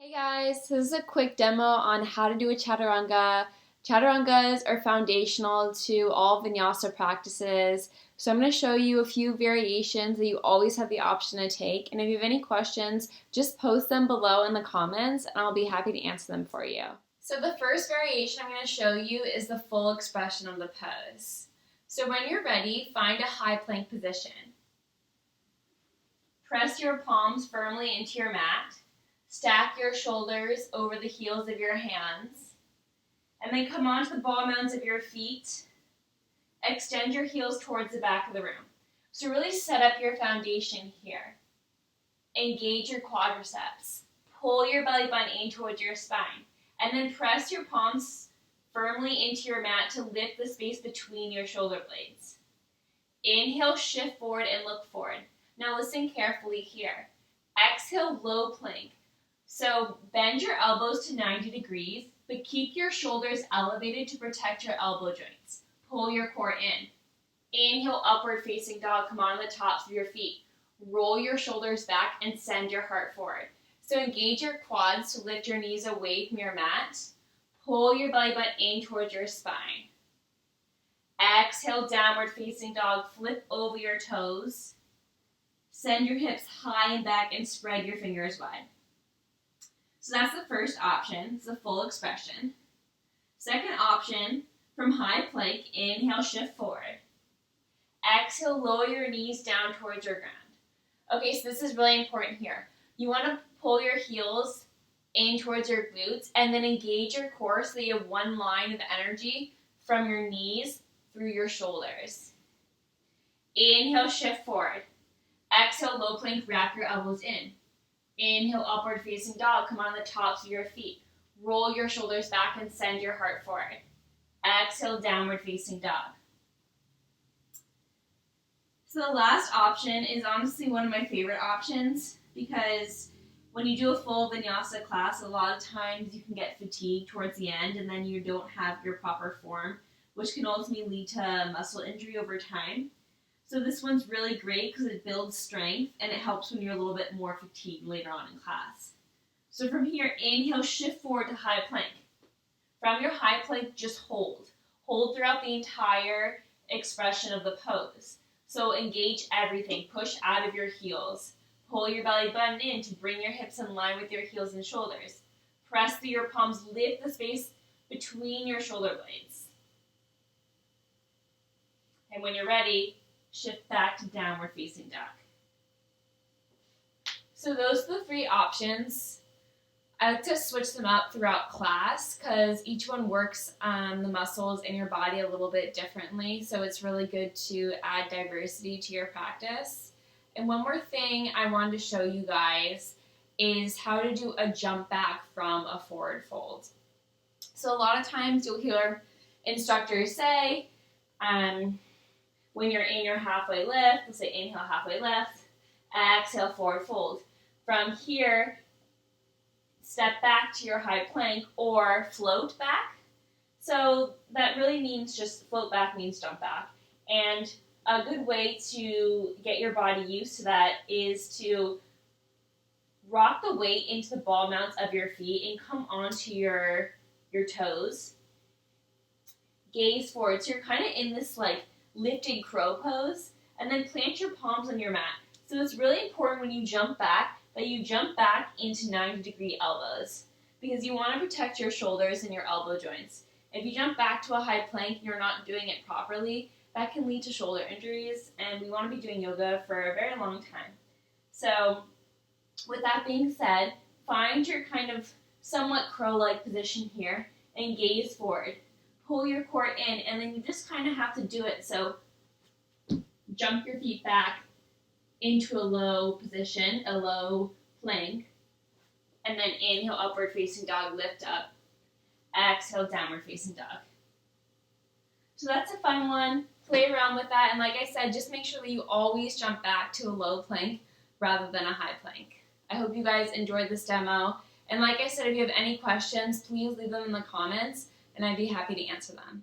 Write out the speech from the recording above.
Hey guys, so this is a quick demo on how to do a chaturanga. Chaturangas are foundational to all vinyasa practices. So I'm going to show you a few variations that you always have the option to take. And if you have any questions, just post them below in the comments and I'll be happy to answer them for you. So the first variation I'm going to show you is the full expression of the pose. So when you're ready, find a high plank position. Press your palms firmly into your mat. Stack your shoulders over the heels of your hands, and then come onto the ball mounds of your feet. Extend your heels towards the back of the room. So really set up your foundation here. Engage your quadriceps. Pull your belly button in towards your spine, and then press your palms firmly into your mat to lift the space between your shoulder blades. Inhale, shift forward and look forward. Now listen carefully here. Exhale, low plank. So bend your elbows to 90 degrees, but keep your shoulders elevated to protect your elbow joints. Pull your core in. Inhale, upward facing dog. Come on the tops of your feet. Roll your shoulders back and send your heart forward. So engage your quads to lift your knees away from your mat. Pull your belly button in towards your spine. Exhale, downward facing dog. Flip over your toes. Send your hips high and back and spread your fingers wide. So that's the first option, it's the full expression. Second option, from high plank, inhale, shift forward. Exhale, lower your knees down towards your ground. Okay, so this is really important here. You want to pull your heels in towards your glutes and then engage your core so that you have one line of energy from your knees through your shoulders. Inhale, shift forward. Exhale, low plank, wrap your elbows in. Inhale, upward facing dog. Come on the tops of your feet. Roll your shoulders back and send your heart forward. Exhale, downward facing dog. So the last option is honestly one of my favorite options because when you do a full vinyasa class, a lot of times you can get fatigued towards the end and then you don't have your proper form, which can ultimately lead to muscle injury over time. So this one's really great because it builds strength and it helps when you're a little bit more fatigued later on in class. So from here, inhale, shift forward to high plank. From your high plank, just hold. Hold throughout the entire expression of the pose. So engage everything. Push out of your heels. Pull your belly button in to bring your hips in line with your heels and shoulders. Press through your palms. Lift the space between your shoulder blades. And when you're ready, shift back to downward facing dog. So those are the three options. I like to switch them up throughout class because each one works on the muscles in your body a little bit differently. So it's really good to add diversity to your practice. And one more thing I wanted to show you guys is how to do a jump back from a forward fold. So a lot of times you'll hear instructors say, when you're in your halfway lift, let's say inhale, halfway lift, exhale, forward fold. From here, step back to your high plank or float back. So that really means just float back means jump back. And a good way to get your body used to that is to rock the weight into the ball mounts of your feet and come onto your toes. Gaze forward. So you're kind of in this like lifted crow pose, and then plant your palms on your mat. So it's really important when you jump back that you jump back into 90-degree elbows because you want to protect your shoulders and your elbow joints. If you jump back to a high plank and you're not doing it properly, that can lead to shoulder injuries, and we want to be doing yoga for a very long time. So with that being said, find your kind of somewhat crow-like position here and gaze forward. Pull your core in, and then you just kind of have to do it. So jump your feet back into a low position, a low plank, and then inhale, upward facing dog, lift up. Exhale, downward facing dog. So that's a fun one. Play around with that, and like I said, just make sure that you always jump back to a low plank rather than a high plank. I hope you guys enjoyed this demo, and like I said, if you have any questions, please leave them in the comments, and I'd be happy to answer them.